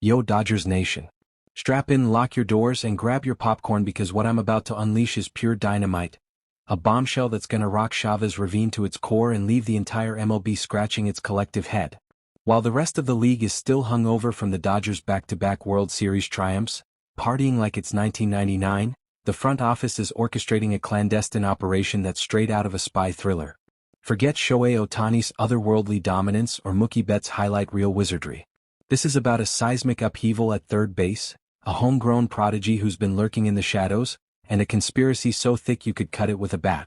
Yo Dodgers Nation. Strap in, lock your doors, and grab your popcorn because what I'm about to unleash is pure dynamite. A bombshell that's gonna rock Chavez Ravine to its core and leave the entire MLB scratching its collective head. While the rest of the league is still hungover from the Dodgers' back-to-back World Series triumphs, partying like it's 1999, the front office is orchestrating a clandestine operation that's straight out of a spy thriller. Forget Shohei Ohtani's otherworldly dominance or Mookie Betts' highlight reel wizardry. This is about a seismic upheaval at third base, a homegrown prodigy who's been lurking in the shadows, and a conspiracy so thick you could cut it with a bat.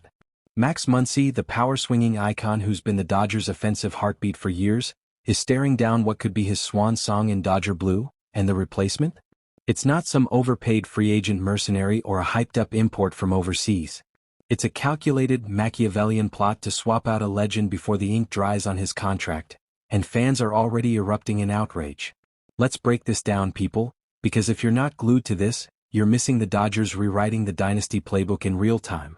Max Muncy, the power-swinging icon who's been the Dodgers' offensive heartbeat for years, is staring down what could be his swan song in Dodger blue, and the replacement? It's not some overpaid free agent mercenary or a hyped-up import from overseas. It's a calculated Machiavellian plot to swap out a legend before the ink dries on his contract, and fans are already erupting in outrage. Let's break this down, people, because if you're not glued to this, you're missing the Dodgers rewriting the dynasty playbook in real time.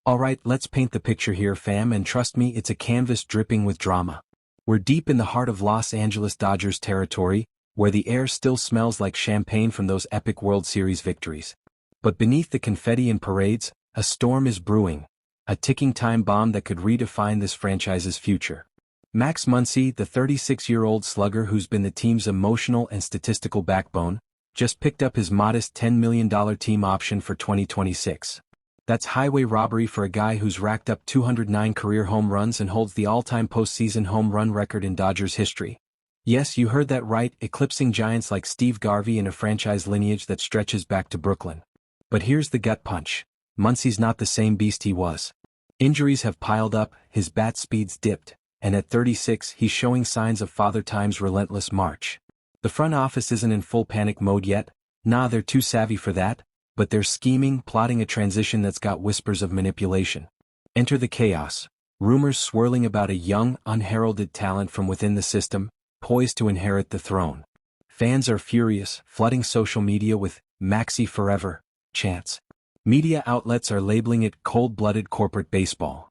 Alright, let's paint the picture here, fam, and trust me, it's a canvas dripping with drama. We're deep in the heart of Los Angeles Dodgers territory, where the air still smells like champagne from those epic World Series victories. But beneath the confetti and parades, a storm is brewing, a ticking time bomb that could redefine this franchise's future. Max Muncy, the 36-year-old slugger who's been the team's emotional and statistical backbone, just picked up his modest $10 million team option for 2026. That's highway robbery for a guy who's racked up 209 career home runs and holds the all-time postseason home run record in Dodgers history. Yes, you heard that right, eclipsing giants like Steve Garvey in a franchise lineage that stretches back to Brooklyn. But here's the gut punch. Muncy's not the same beast he was. Injuries have piled up, his bat speed's dipped, and at 36 he's showing signs of Father Time's relentless march. The front office isn't in full panic mode yet, nah, they're too savvy for that, but they're scheming, plotting a transition that's got whispers of manipulation. Enter the chaos, rumors swirling about a young, unheralded talent from within the system, poised to inherit the throne. Fans are furious, flooding social media with "Maxi forever" chants. Media outlets are labeling it cold-blooded corporate baseball.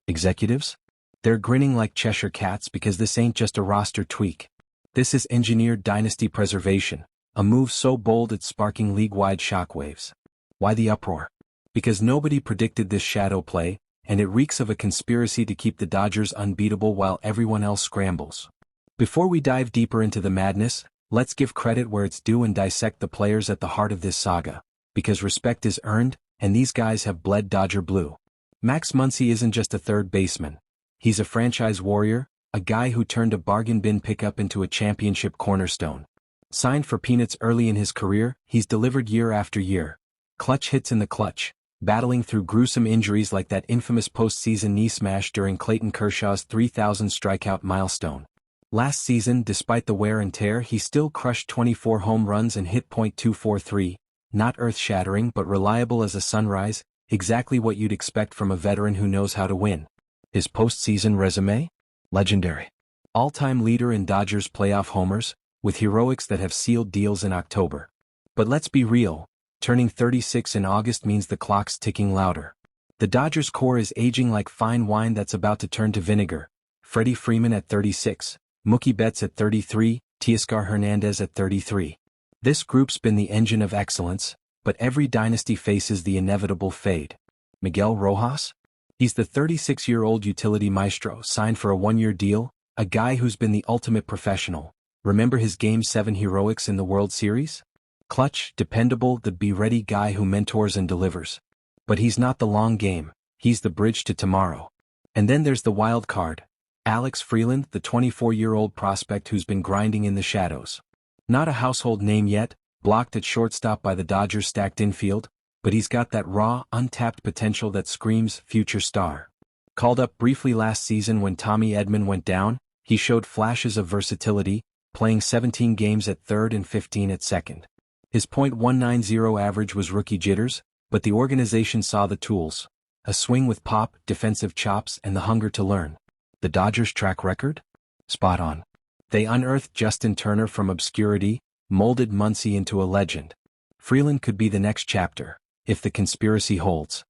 Executives? They're grinning like Cheshire cats because this ain't just a roster tweak. This is engineered dynasty preservation, a move so bold it's sparking league-wide shockwaves. Why the uproar? Because nobody predicted this shadow play, and it reeks of a conspiracy to keep the Dodgers unbeatable while everyone else scrambles. Before we dive deeper into the madness, let's give credit where it's due and dissect the players at the heart of this saga, because respect is earned, and these guys have bled Dodger blue. Max Muncy isn't just a third baseman. He's a franchise warrior, a guy who turned a bargain bin pickup into a championship cornerstone. Signed for peanuts early in his career, he's delivered year after year. Clutch hits in the clutch, battling through gruesome injuries like that infamous postseason knee smash during Clayton Kershaw's 3,000 strikeout milestone. Last season, despite the wear and tear, he still crushed 24 home runs and hit .243, not earth-shattering but reliable as a sunrise, exactly what you'd expect from a veteran who knows how to win. His postseason resume? Legendary. All-time leader in Dodgers playoff homers, with heroics that have sealed deals in October. But let's be real, turning 36 in August means the clock's ticking louder. The Dodgers core is aging like fine wine that's about to turn to vinegar. Freddie Freeman at 36, Mookie Betts at 33, Teoscar Hernandez at 33. This group's been the engine of excellence, but every dynasty faces the inevitable fade. Miguel Rojas? He's the 36-year-old utility maestro signed for a one-year deal, a guy who's been the ultimate professional. Remember his Game 7 heroics in the World Series? Clutch, dependable, the be-ready guy who mentors and delivers. But he's not the long game, he's the bridge to tomorrow. And then there's the wild card. Alex Freeland, the 24-year-old prospect who's been grinding in the shadows. Not a household name yet, blocked at shortstop by the Dodgers' stacked infield, but he's got that raw, untapped potential that screams future star. Called up briefly last season when Tommy Edman went down, he showed flashes of versatility, playing 17 games at third and 15 at second. His .190 average was rookie jitters, but the organization saw the tools. A swing with pop, defensive chops, and the hunger to learn. The Dodgers' track record? Spot on. They unearthed Justin Turner from obscurity, molded Muncy into a legend. Freeland could be the next chapter, if the conspiracy holds.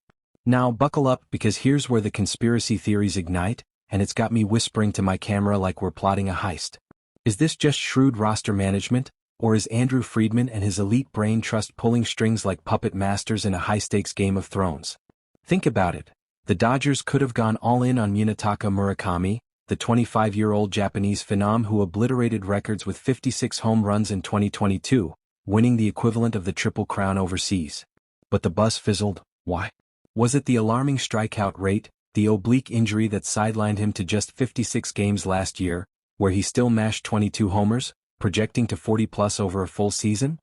Now buckle up because here's where the conspiracy theories ignite, and it's got me whispering to my camera like we're plotting a heist. Is this just shrewd roster management, Or is Andrew Friedman and his elite brain trust pulling strings like puppet masters in a high-stakes Game of Thrones? Think about it. The Dodgers could have gone all in on Munetaka Murakami, the 25-year-old Japanese phenom who obliterated records with 56 home runs in 2022, winning the equivalent of the Triple Crown overseas. But the buzz fizzled. Why? Was it the alarming strikeout rate, the oblique injury that sidelined him to just 56 games last year, where he still mashed 22 homers, projecting to 40+ over a full season?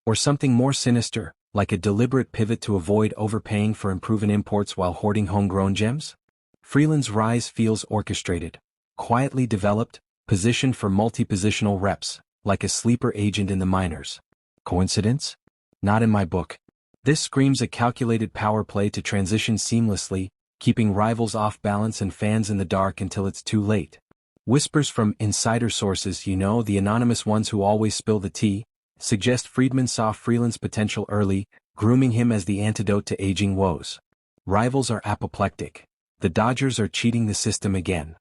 Or something more sinister, like a deliberate pivot to avoid overpaying for unproven imports while hoarding homegrown gems? Freeland's rise feels orchestrated, quietly developed, positioned for multi-positional reps, like a sleeper agent in the minors. Coincidence? Not in my book. This screams a calculated power play to transition seamlessly, keeping rivals off balance and fans in the dark until it's too late. Whispers from insider sources, the anonymous ones who always spill the tea, suggest Friedman saw Freeland's potential early, grooming him as the antidote to aging woes. Rivals are apoplectic. The Dodgers are cheating the system again.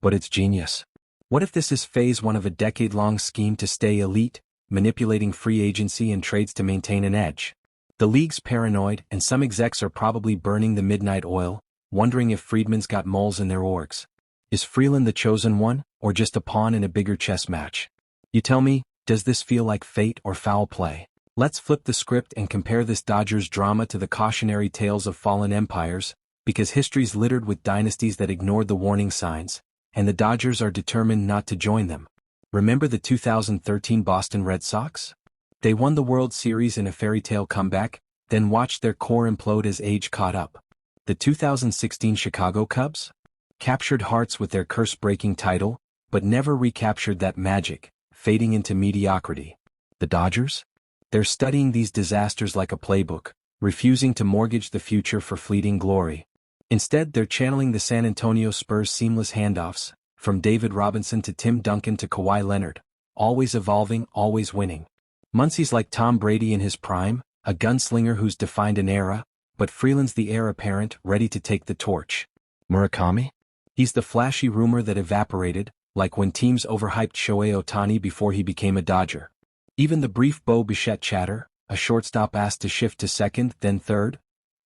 But it's genius. What if this is phase one of a decade-long scheme to stay elite, manipulating free agency and trades to maintain an edge? The league's paranoid, and some execs are probably burning the midnight oil, wondering if Friedman's got moles in their orgs. Is Freeland the chosen one, or just a pawn in a bigger chess match? You tell me, does this feel like fate or foul play? Let's flip the script and compare this Dodgers drama to the cautionary tales of fallen empires, because history's littered with dynasties that ignored the warning signs, and the Dodgers are determined not to join them. Remember the 2013 Boston Red Sox? They won the World Series in a fairy tale comeback, then watched their core implode as age caught up. The 2016 Chicago Cubs? Captured hearts with their curse-breaking title, but never recaptured that magic, fading into mediocrity. The Dodgers? They're studying these disasters like a playbook, refusing to mortgage the future for fleeting glory. Instead, they're channeling the San Antonio Spurs' seamless handoffs, from David Robinson to Tim Duncan to Kawhi Leonard, always evolving, always winning. Muncy's like Tom Brady in his prime, a gunslinger who's defined an era, but Freeland's the heir apparent, ready to take the torch. Murakami? He's the flashy rumor that evaporated, like when teams overhyped Shohei Ohtani before he became a Dodger. Even the brief BOMBSHELL chatter, a shortstop asked to shift to second, then third,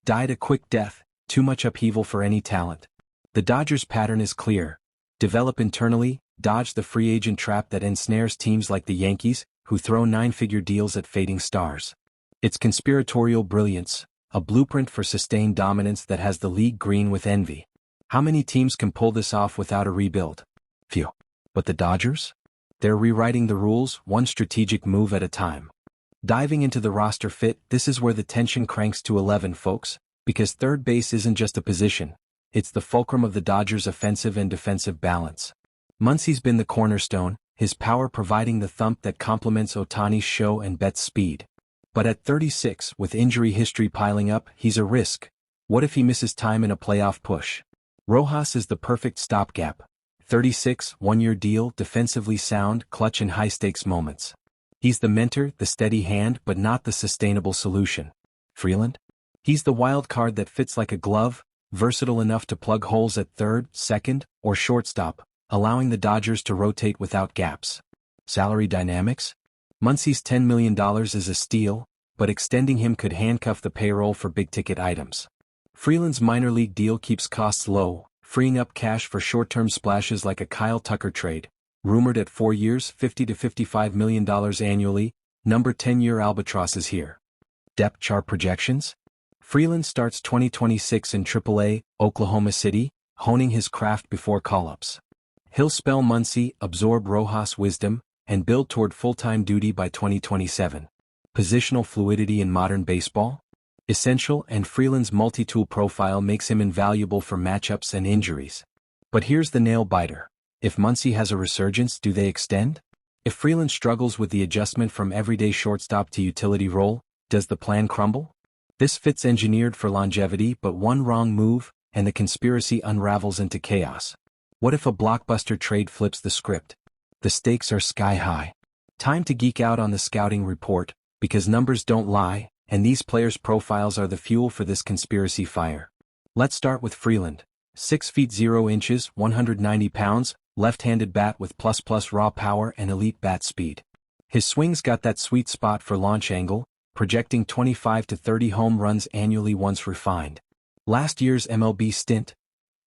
died a quick death, too much upheaval for any talent. The Dodgers' pattern is clear. Develop internally, dodge the free agent trap that ensnares teams like the Yankees, who throw nine-figure deals at fading stars. It's conspiratorial brilliance, a blueprint for sustained dominance that has the league green with envy. How many teams can pull this off without a rebuild? Few. But the Dodgers? They're rewriting the rules, one strategic move at a time. Diving into the roster fit, this is where the tension cranks to 11, folks, because third base isn't just a position. It's the fulcrum of the Dodgers' offensive and defensive balance. Muncy's been the cornerstone, his power providing the thump that complements Ohtani's show and Betts' speed. But at 36, with injury history piling up, he's a risk. What if he misses time in a playoff push? Rojas is the perfect stopgap. 36, one-year deal, defensively sound, clutch in high-stakes moments. He's the mentor, the steady hand, but not the sustainable solution. Freeland? He's the wild card that fits like a glove, versatile enough to plug holes at third, second, or shortstop, allowing the Dodgers to rotate without gaps. Salary dynamics? Muncy's $10 million is a steal, but extending him could handcuff the payroll for big-ticket items. Freeland's minor league deal keeps costs low, freeing up cash for short-term splashes like a Kyle Tucker trade, rumored at 4 years, $50 to $55 million annually. Number 10-year albatross is here. Depth chart projections? Freeland starts 2026 in AAA, Oklahoma City, honing his craft before call-ups. He'll spell Muncy, absorb Rojas' wisdom, and build toward full-time duty by 2027. Positional fluidity in modern baseball? Essential, and Freeland's multi-tool profile makes him invaluable for matchups and injuries. But here's the nail-biter. If Muncy has a resurgence, do they extend? If Freeland struggles with the adjustment from everyday shortstop to utility role, does the plan crumble? This fit's engineered for longevity, but one wrong move, and the conspiracy unravels into chaos. What if a blockbuster trade flips the script? The stakes are sky-high. Time to geek out on the scouting report, because numbers don't lie, and these players' profiles are the fuel for this conspiracy fire. Let's start with Freeland. 6 feet 0 inches, 190 pounds, left-handed bat with plus raw power and elite bat speed. His swing's got that sweet spot for launch angle, projecting 25 to 30 home runs annually once refined. Last year's MLB stint,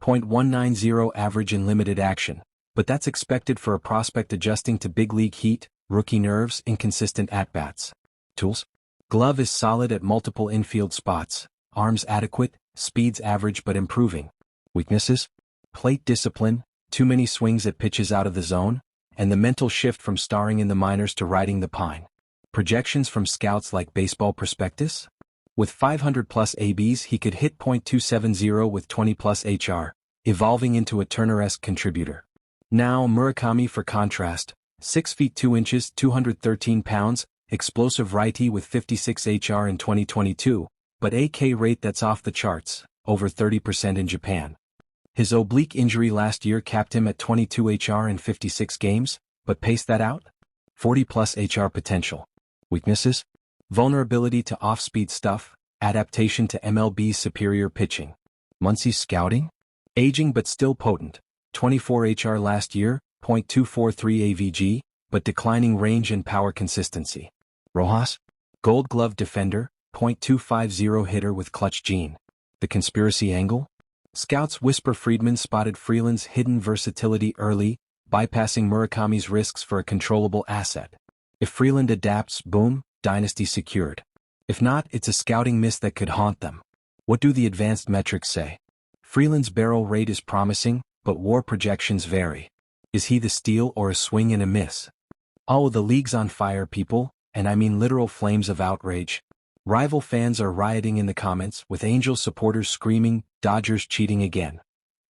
.190 average in limited action, but that's expected for a prospect adjusting to big league heat, rookie nerves, inconsistent at-bats. Tools? Glove is solid at multiple infield spots, arms adequate, speeds average but improving. Weaknesses? Plate discipline, too many swings at pitches out of the zone, and the mental shift from starring in the minors to riding the pine. Projections from scouts like Baseball Prospectus? With 500-plus ABs he could hit .270 with 20-plus HR, evolving into a Turner-esque contributor. Now Murakami for contrast, 6 feet 2 inches, 213 pounds, explosive righty with 56 HR in 2022, but a K rate that's off the charts, over 30% in Japan. His oblique injury last year capped him at 22 HR in 56 games, but pace that out? 40-plus HR potential. Weaknesses? Vulnerability to off-speed stuff, adaptation to MLB's superior pitching. Muncy's scouting? Aging but still potent, 24 HR last year, .243 AVG, but declining range and power consistency. Rojas? Gold Glove defender, .250 hitter with clutch gene. The conspiracy angle? Scouts whisper Freeland spotted Freeland's hidden versatility early, bypassing Murakami's risks for a controllable asset. If Freeland adapts, boom, dynasty secured. If not, it's a scouting miss that could haunt them. What do the advanced metrics say? Freeland's barrel rate is promising, but WAR projections vary. Is he the steal or a swing and a miss? Oh, the league's on fire, people, and I mean literal flames of outrage. Rival fans are rioting in the comments, with Angels supporters screaming, "Dodgers cheating again."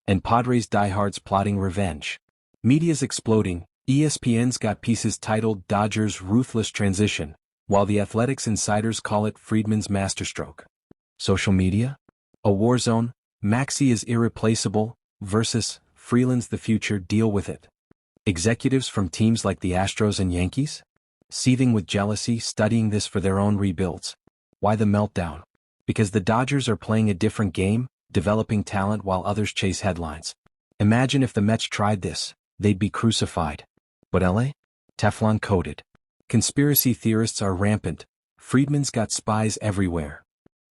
And Padres diehards plotting revenge. Media's exploding. ESPN's got pieces titled "Dodgers' Ruthless Transition," while the Athletics insiders call it Friedman's masterstroke. Social media? A war zone. Maxey is irreplaceable, versus Freeland's the future, deal with it. Executives from teams like the Astros and Yankees? Seething with jealousy, studying this for their own rebuilds. Why the meltdown? Because the Dodgers are playing a different game, developing talent while others chase headlines. Imagine if the Mets tried this, they'd be crucified. But LA? Teflon coated. Conspiracy theorists are rampant. Friedman's got spies everywhere.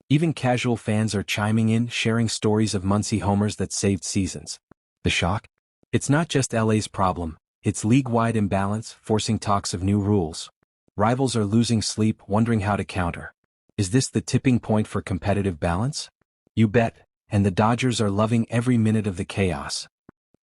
Even casual fans are chiming in, sharing stories of Muncy homers that saved seasons. The shock? It's not just LA's problem, it's league-wide imbalance, forcing talks of new rules. Rivals are losing sleep, wondering how to counter. Is this the tipping point for competitive balance? You bet, and the Dodgers are loving every minute of the chaos.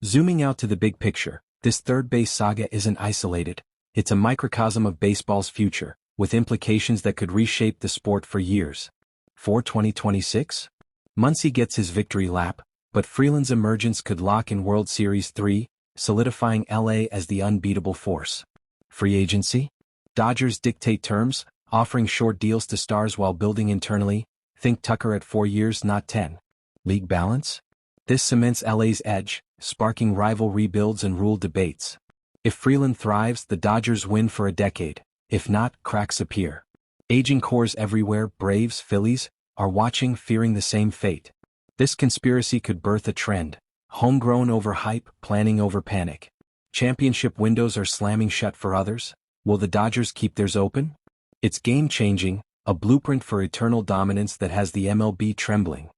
Zooming out to the big picture, this third base saga isn't isolated. It's a microcosm of baseball's future, with implications that could reshape the sport for years. For 2026? Muncy gets his victory lap, but Freeland's emergence could lock in World Series 3, solidifying LA as the unbeatable force. Free agency? Dodgers dictate terms, offering short deals to stars while building internally. Think Tucker at 4 years, not 10. League balance? This cements LA's edge, sparking rival rebuilds and rule debates. If Freeland thrives, the Dodgers win for a decade. If not, cracks appear. Aging cores everywhere, Braves, Phillies, are watching, fearing the same fate. This conspiracy could birth a trend. Homegrown over hype, planning over panic. Championship windows are slamming shut for others. Will the Dodgers keep theirs open? It's game-changing, a blueprint for eternal dominance that has the MLB trembling.